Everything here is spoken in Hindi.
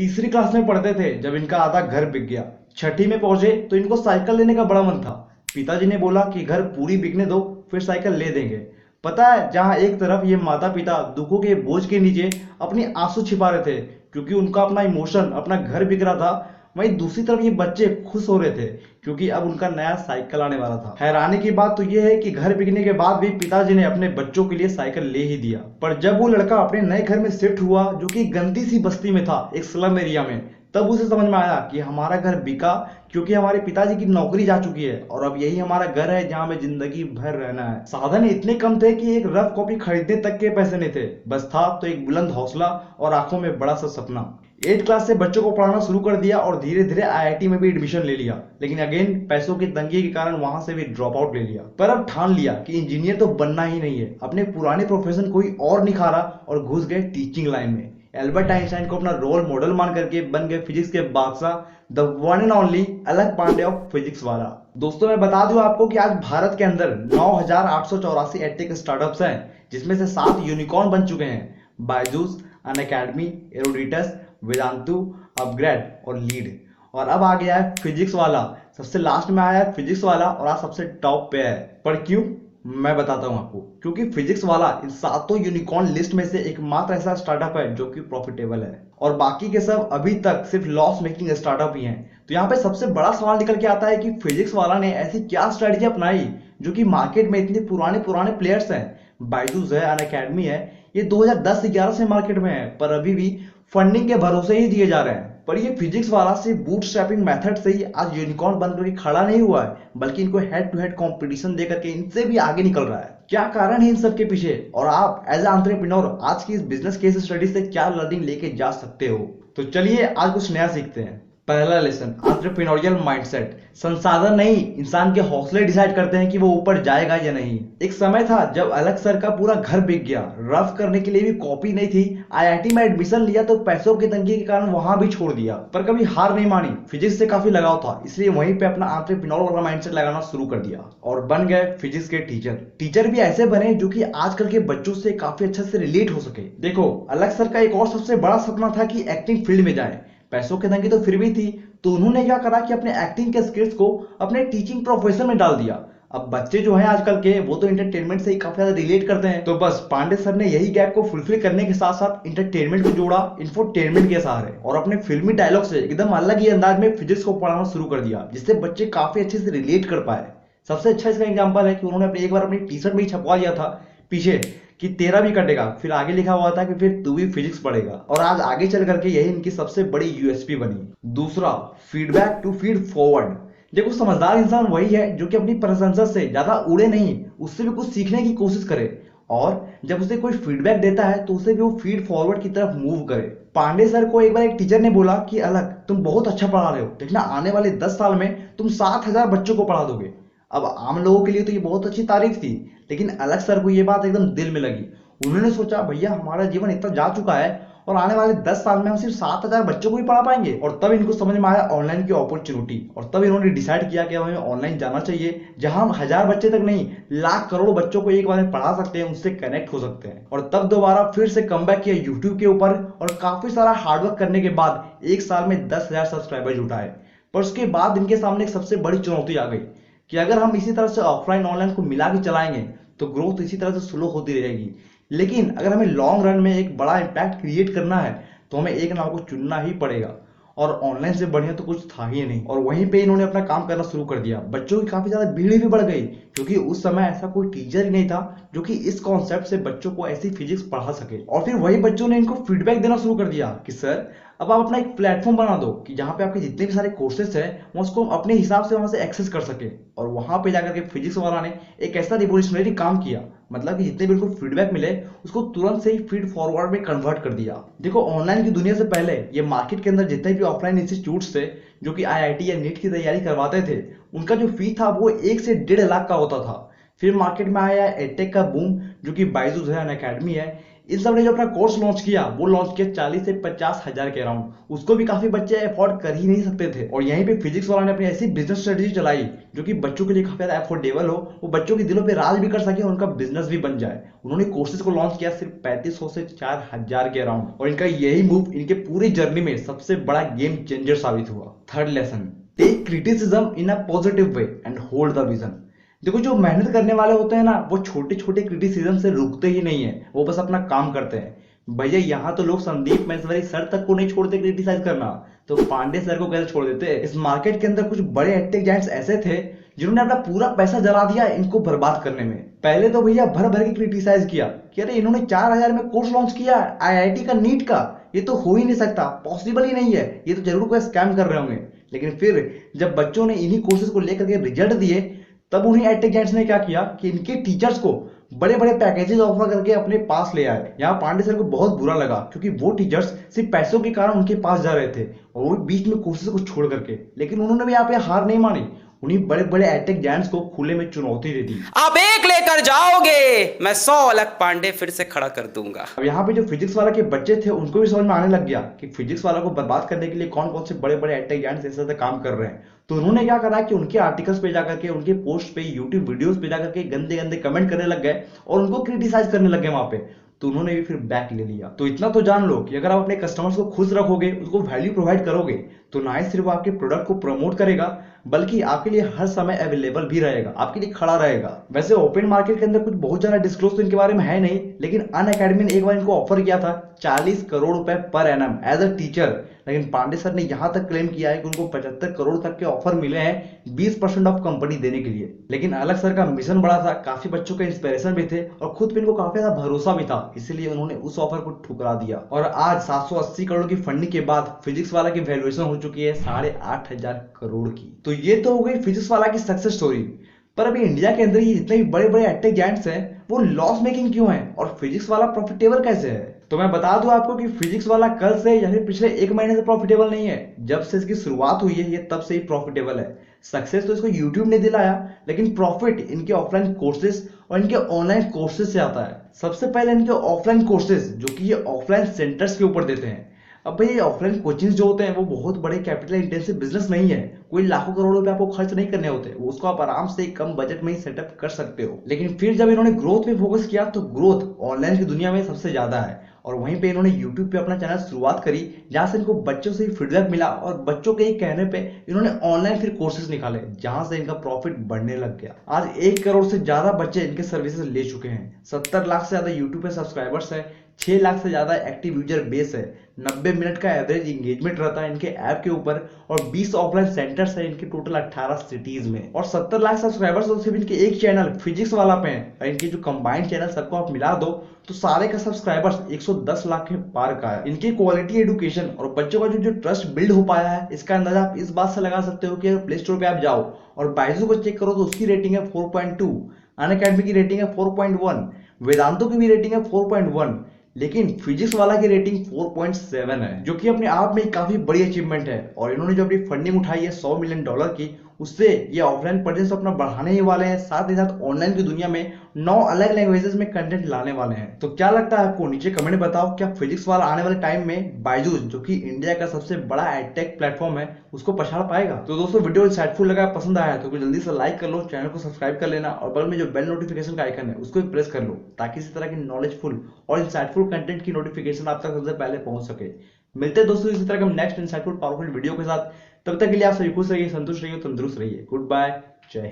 तीसरी क्लास में पढ़ते थे जब इनका आधा घर बिक गया। छठी में पहुंचे तो इनको साइकिल लेने का बड़ा मन था। पिताजी ने बोला कि घर पूरी बिकने दो, फिर साइकिल ले देंगे। पता है, जहां एक तरफ ये माता पिता दुखों के बोझ के नीचे अपनी आंसू छिपा रहे थे क्योंकि उनका अपना इमोशन, अपना घर बिक रहा था, वहीं दूसरी तरफ ये बच्चे खुश हो रहे थे क्योंकि अब उनका नया साइकिल आने वाला था। हैरानी की बात तो यह है कि घर बिकने के बाद भी पिताजी ने अपने बच्चों के लिए साइकिल ले ही दिया। पर जब वो लड़का अपने नए घर में शिफ्ट हुआ, जो कि गंदी सी बस्ती में था, एक स्लम एरिया में, तब उसे समझ में आया कि हमारा घर बिका क्योंकि हमारे पिताजी की नौकरी जा चुकी है और अब यही हमारा घर है जहां हमें जिंदगी भर रहना है। साधन इतने कम थे कि एक रफ कॉपी खरीदने तक के पैसे नहीं थे, बस था तो एक बुलंद हौसला और आंखों में बड़ा सा सपना। 8 क्लास से बच्चों को पढ़ाना शुरू कर दिया और धीरे धीरे आईआईटी में भी एडमिशन ले लिया, लेकिन अगेन पैसों की तंगी के कारण वहां से भी ड्रॉप आउट ले लिया। पर अब ठान लिया कि इंजीनियर तो बनना ही नहीं है, अपने पुराने प्रोफेशन कोई और निखारा और घुस गए टीचिंग लाइन में। एल्बर्ट आइंस्टाइन को अपना रोल मॉडल मान करके बन गए फिजिक्स के बादशाह, द वन एंड ओनली अलख पांडे ऑफ फिजिक्स वाला। दोस्तों, मैं बता दूं आपको कि आज भारत के अंदर 9,884 एडटेक स्टार्टअप्स हैं, जिसमें से 7 यूनिकॉर्न बन चुके हैं: बायजूस, अनअकैडमी, एरोडिटस, वेदांतु, अपग्रेड और लीड। और अब आ गया है फिजिक्स वाला, सबसे लास्ट में आया है फिजिक्स वाला और आज सबसे टॉप पे है। पर क्यों, मैं बताता हूं आपको। क्योंकि फिजिक्स वाला इन 7 यूनिकॉर्न लिस्ट में से एकमात्र ऐसा स्टार्टअप है जो कि प्रॉफिटेबल है और बाकी के सब अभी तक सिर्फ लॉस मेकिंग स्टार्टअप ही हैं। तो यहाँ पे सबसे बड़ा सवाल निकल के आता है कि फिजिक्स वाला ने ऐसी क्या स्ट्रेटजी अपनाई जो कि मार्केट में इतने पुराने पुराने प्लेयर्स हैं, बायजूस है, अनअकैडमी है, ये 2010-11 से मार्केट में है पर अभी भी फंडिंग के भरोसे ही दिए जा रहे हैं। पर ये फिजिक्स वाला से बूटस्ट्रैपिंग मेथड से ही आज यूनिकॉर्न बनकर के खड़ा नहीं हुआ है, बल्कि इनको हेड टू हेड कंपटीशन देकर के इनसे भी आगे निकल रहा है। क्या कारण है इन सब के पीछे और आप एज ए एंटरप्रेन्योर आज की इस बिजनेस केस स्टडी से क्या लर्निंग लेके जा सकते हो? तो चलिए आज कुछ नया सीखते हैं। पहला लेसन, एंटरप्रेन्योरियल माइंडसेट। संसाधन नहीं, इंसान के हौसले डिसाइड करते हैं कि वो ऊपर जाएगा या नहीं। एक समय था जब अलग सर का पूरा घर बिक गया, रफ करने के लिए भी कॉपी नहीं थी, आईआईटी में एडमिशन लिया तो पैसों की तंगी के कारण वहां भी छोड़ दिया, पर कभी हार नहीं मानी। फिजिक्स से काफी लगाव था, इसलिए वहीं पे अपना एंटरप्रेन्योर वाला माइंडसेट लगाना शुरू कर दिया और बन गए फिजिक्स के टीचर। टीचर भी ऐसे बने जो कि आजकल के बच्चों से काफी अच्छे से रिलेट हो सके। देखो, अलग सर का एक और सबसे बड़ा सपना था कि एक्टिंग फील्ड में जाए। पैसों की तंगी तो फिर भी थी, तो उन्होंने क्या करा कि अपने एक्टिंग के स्किल्स को अपने टीचिंग प्रोफेशन में डाल दिया। अब बच्चे जो हैं आजकल के, वो तो इंटरटेनमेंट से ही काफी ज्यादा रिलेट करते हैं, तो बस पांडे सर ने यही गैप को फुलफिल करने के साथ साथ इंटरटेनमेंट को जोड़ा इंफोटेनमेंट के सहारे और अपने फिल्मी डायलॉग से एकदम अलग ही अंदाज में फिजिक्स को पढ़ाना शुरू कर दिया, जिससे बच्चे काफी अच्छे से रिलेट कर पाए। सबसे अच्छा इसका एग्जाम्पल है कि उन्होंने अपने एक बार अपनी टी शर्ट में ही छपवा दिया था पीछे कि तेरा भी कटेगा, फिर आगे लिखा हुआ था कि फिर तू भी फिजिक्स पढ़ेगा, और आज आगे चल करके यही इनकी सबसे बड़ी यूएसपी बनी। दूसरा, फीडबैक टू फीड फॉरवर्ड। देखो, समझदार इंसान वही है जो कि अपनी प्रशंसा से ज्यादा उड़े नहीं, उससे भी कुछ सीखने की कोशिश करे और जब उसे कोई फीडबैक देता है तो उसे भी वो फीड फॉरवर्ड की तरफ मूव करे। पांडे सर को एक बार एक टीचर ने बोला कि अलग, तुम बहुत अच्छा पढ़ा रहे हो, देखना आने वाले 10 साल में तुम 7,000 बच्चों को पढ़ा दोगे। अब आम लोगों के लिए तो ये बहुत अच्छी तारीफ थी, लेकिन अलग सर को ये बात एकदम दिल में लगी। उन्होंने सोचा, भैया हमारा जीवन इतना जा चुका है और आने वाले 10 साल में हम सिर्फ 7,000 बच्चों को ही पढ़ा पाएंगे। और तब इनको समझ में आया ऑनलाइन की अपॉर्चुनिटी, और तब इन्होंने डिसाइड किया कि अब हमें ऑनलाइन जाना चाहिए, जहां हम 1,000 बच्चे तक नहीं, लाख करोड़ बच्चों को एक बार में पढ़ा सकते हैं, उनसे कनेक्ट हो सकते हैं। और तब दोबारा फिर से कमबैक किया यूट्यूब के ऊपर और काफी सारा हार्डवर्क करने के बाद एक साल में 10,000 सब्सक्राइबर जुटाए। पर उसके बाद इनके सामने एक सबसे बड़ी चुनौती आ गई कि अगर हम इसी तरह से ऑफलाइन ऑनलाइन को मिला के चलाएंगे तो ग्रोथ इसी तरह से स्लो होती रहेगी। लेकिन अगर हमें लॉन्ग रन में एक बड़ा इम्पैक्ट क्रिएट करना है तो हमें एक नाव को चुनना ही पड़ेगा, और ऑनलाइन से बढ़िया तो कुछ था ही नहीं। और वहीं पे इन्होंने अपना काम करना शुरू कर दिया। बच्चों की काफी ज्यादा भीड़ भी बढ़ गई क्योंकि उस समय ऐसा कोई टीचर ही नहीं था जो कि इस कॉन्सेप्ट से बच्चों को ऐसी फिजिक्स पढ़ा सके। और फिर वही बच्चों ने इनको फीडबैक देना शुरू कर दिया कि सर, अब आप अपना एक प्लेटफॉर्म बना दो कि जहां पे आपके जितने भी सारे कोर्सेस हैं वो उसको अपने हिसाब से वहां से एक्सेस कर सके। और वहां पे जाकर के फिजिक्स वाला ने एक ऐसा रिवोल्यूशनरी काम किया, मतलब कि जितने भी उनको फीडबैक मिले उसको तुरंत से ही फीड फॉरवर्ड में कन्वर्ट कर दिया। देखो, ऑनलाइन की दुनिया से पहले ये मार्केट के अंदर जितने भी ऑफलाइन इंस्टीट्यूट्स थे जो कि आईआईटी या नीट की तैयारी करवाते थे, उनका जो फी था वो 1 से 1.5 लाख का होता था। फिर मार्केट में आया एडटेक का बूम, जो कि बायजूस है, अनअकैडमी है। इन सब ने जो अपना कोर्स लॉन्च किया वो लॉन्च किया 40 से 50 हजार के अराउंड। उसको भी काफी बच्चे अफोर्ड कर ही नहीं सकते थे। और यहीं पे फिजिक्स वाला ने अपनी ऐसी बिजनेस स्ट्रेटेजी चलाई जो कि बच्चों के लिए काफी ज्यादा अफोर्डेबल हो, वो बच्चों के दिलों पे राज भी कर सके और उनका बिजनेस भी बन जाए। उन्होंने कोर्सेज को लॉन्च किया सिर्फ 3500 से 4000 के अराउंड, और इनका यही मूव इनके पूरी जर्नी में सबसे बड़ा गेम चेंजर साबित हुआ। Third lesson, take criticism in a positive way and hold the vision. देखो जो मेहनत करने वाले होते हैं ना, वो छोटे छोटे क्रिटिसिज्म से रुकते ही नहीं है, वो बस अपना काम करते हैं। भैया यहाँ तो लोग संदीप महेश्वरी सर तक को नहीं छोड़ते क्रिटिसाइज करना, तो पांडे सर को कैसे छोड़ देते। इस मार्केट के अंदर कुछ बड़े एडटेक जायंट्स ऐसे थे जिन्होंने अपना पूरा पैसा जला दिया इनको बर्बाद करने में। पहले तो भैया भर भर के क्रिटिसाइज किया कि अरे इन्होंने 4000 में कोर्स लॉन्च किया आईआईटी का, नीट का, ये तो हो ही नहीं सकता, पॉसिबल ही नहीं है, ये तो जरूर कोई स्कैम कर रहे होंगे। लेकिन फिर जब बच्चों ने इन्हीं कोर्सेज को लेकर के रिजल्ट दिए, तब उन्हीं एडटेक जायंट्स ने क्या किया कि इनके टीचर्स को बड़े बड़े पैकेजेस ऑफर करके अपने पास ले आए। यहाँ पांडे सर को बहुत बुरा लगा क्योंकि वो टीचर्स सिर्फ पैसों के कारण उनके पास जा रहे थे और वो बीच में कोर्सेज को छोड़ करके। लेकिन उन्होंने भी यहाँ पे हार नहीं मानी, उन्हीं बड़े बड़े एडटेक जायंट्स को खुले में चुनौती दे दी। आप एक लेकर जाओगे, मैं 100 अलग पांडे फिर से खड़ा कर दूंगा। अब यहाँ पे जो फिजिक्स वाला के बच्चे थे उनको भी समझ में आने लग गया कि फिजिक्स वाला को बर्बाद करने के लिए कौन कौन से बड़े बड़े एडटेक जायंट्स ऐसे काम कर रहे हैं। तो उन्होंने क्या करा कि उनके आर्टिकल्स पे जाकर के, उनके पोस्ट पे, यूट्यूब वीडियोस पे जाकर के गंदे गंदे कमेंट करने लग गए और उनको क्रिटिसाइज करने लग गए वहां पे। तो उन्होंने भी फिर बैक ले लिया। तो इतना तो जान लो कि अगर आप अपने कस्टमर्स को खुश रखोगे, उसको वैल्यू प्रोवाइड करोगे, तो ना ही सिर्फ आपके प्रोडक्ट को प्रमोट करेगा बल्कि आपके लिए हर समय अवेलेबल भी रहेगा, आपके लिए खड़ा रहेगा। वैसे ओपन मार्केट के अंदर कुछ बहुत ज्यादा डिस्क्लोज तो इनके बारे में है नहीं, लेकिन अनअकैडमी ने एक बार इनको ऑफर किया था 40 करोड़ रुपए per annum as a teacher. लेकिन पांडे सर ने यहां तक क्लेम किया है कि उनको 75 करोड़ तक के ऑफर मिले हैं 20% ऑफ कंपनी देने के लिए। लेकिन अलग सर का मिशन बड़ा था, काफी बच्चों का इंस्पिरेशन भी थे और खुद पे इनको काफी ज्यादा भरोसा भी था, इसीलिए उन्होंने उस ऑफर को ठुकरा दिया। और आज 780 करोड़ की फंडिंग के बाद फिजिक्स वाला की वैल्यूएशन हो चुकी है 8,500 करोड़ की। तो ये तो हो गई फिजिक्स वाला की सक्सेस स्टोरी। पर अभी इंडिया के अंदर ये जितने भी बड़े बड़े एडटेक जायंट्स हैं वो लॉस मेकिंग क्यों है और फिजिक्स वाला प्रॉफिटेबल कैसे है? तो मैं बता दूं आपको कि फिजिक्स वाला कल से या फिर पिछले 1 महीने से प्रॉफिटेबल नहीं है। जब से इसकी शुरुआत हुई है ये तब से ही प्रॉफिटेबल है। सक्सेस तो इसको यूट्यूब ने दिलाया, लेकिन प्रॉफिट इनके ऑफलाइन कोर्सेज और इनके ऑनलाइन कोर्सेज से आता है। सबसे पहले इनके ऑफलाइन कोर्सेज जो कि ये ऑफलाइन सेंटर्स के ऊपर देते हैं। अब भाई ऑफलाइन कोचिंग जो होते हैं वो बहुत बड़े कैपिटल इंटेंसिव बिजनेस नहीं है, कोई लाखों करोड़ों रुपए आपको खर्च नहीं करने होते, वो उसको आप आराम से कम बजट में ही सेटअप कर सकते हो। लेकिन फिर जब इन्होंने ग्रोथ पे फोकस किया तो ग्रोथ ऑनलाइन की दुनिया में सबसे ज्यादा है और वहीं पे इन्होंने यूट्यूब पे अपना चैनल शुरुआत करी जहां से इनको बच्चों से फीडबैक मिला और बच्चों के ही कहने पे इन्होंने ऑनलाइन फिर कोर्सेज निकाले जहां से इनका प्रॉफिट बढ़ने लग गया। आज 1 करोड़ से ज्यादा बच्चे इनके सर्विसेज ले चुके हैं, 70 लाख से ज्यादा यूट्यूब पे सब्सक्राइबर्स है, 6 लाख से ज्यादा एक्टिव यूजर बेस है, 90 मिनट का एवरेज इंगेजमेंट रहता है इनके ऐप के ऊपर और 20 ऑफलाइन सेंटर्स है इनके टोटल 18 सिटीज में। और 70 लाख सब्सक्राइबर्स तो सिर्फ इनके एक चैनल फिजिक्स वाला पे हैं और इनके जो कंबाइंड चैनल सबको आप मिला दो तो सारे का सब्सक्राइबर्स 110 लाख के पार का है। इनकी क्वालिटी एजुकेशन और बच्चों का जो ट्रस्ट बिल्ड हो पाया है इसका अंदाजा आप इस बात से लगा सकते हो कि अगर प्ले स्टोर पे आप जाओ और बाइजू को चेक करो तो उसकी रेटिंग है 4.2, अनअकैडमी की रेटिंग है 4.1, वेदांतों की भी रेटिंग है 4.1, लेकिन फिजिक्स वाला की रेटिंग 4.7 है, जो कि अपने आप में काफी बड़ी अचीवमेंट है। और इन्होंने जो अपनी फंडिंग उठाई है $100 मिलियन की, उससे ये ऑफलाइन प्रेजेंस अपना बढ़ाने ही वाले हैं, साथ ही साथ ऑनलाइन की दुनिया में 9 अलग लैंग्वेजेस में कंटेंट लाने वाले हैं। तो क्या लगता है आपको, नीचे कमेंट में बताओ, क्या फिजिक्स वाला आने वाले टाइम में बायजूस जो कि इंडिया का सबसे बड़ा एडटेक प्लेटफॉर्म है उसको पछाड़ पाएगा? तो दोस्तों वीडियो इंसाइटफुल लगा, पसंद आया तो जल्दी से लाइक कर लो, चैनल को सब्सक्राइब कर लेना और बगल में जो बेल नोटिफिकेशन का आइकन है उसको भी प्रेस कर लो ताकि इसी तरह की नॉलेजफुल और इंसाइटफुल कंटेंट की नोटिफिकेशन आप तक सबसे पहले पहुंच सके। मिलते हैं दोस्तों इसी तरह के नेक्स्ट इंसाइटफुल पावरफुल वीडियो के साथ। तब तक के लिए आप सभी खुश रहिए, संतुष्ट रहिए, तंदुरुस्त रहिए। गुड बाय, जय हिंद।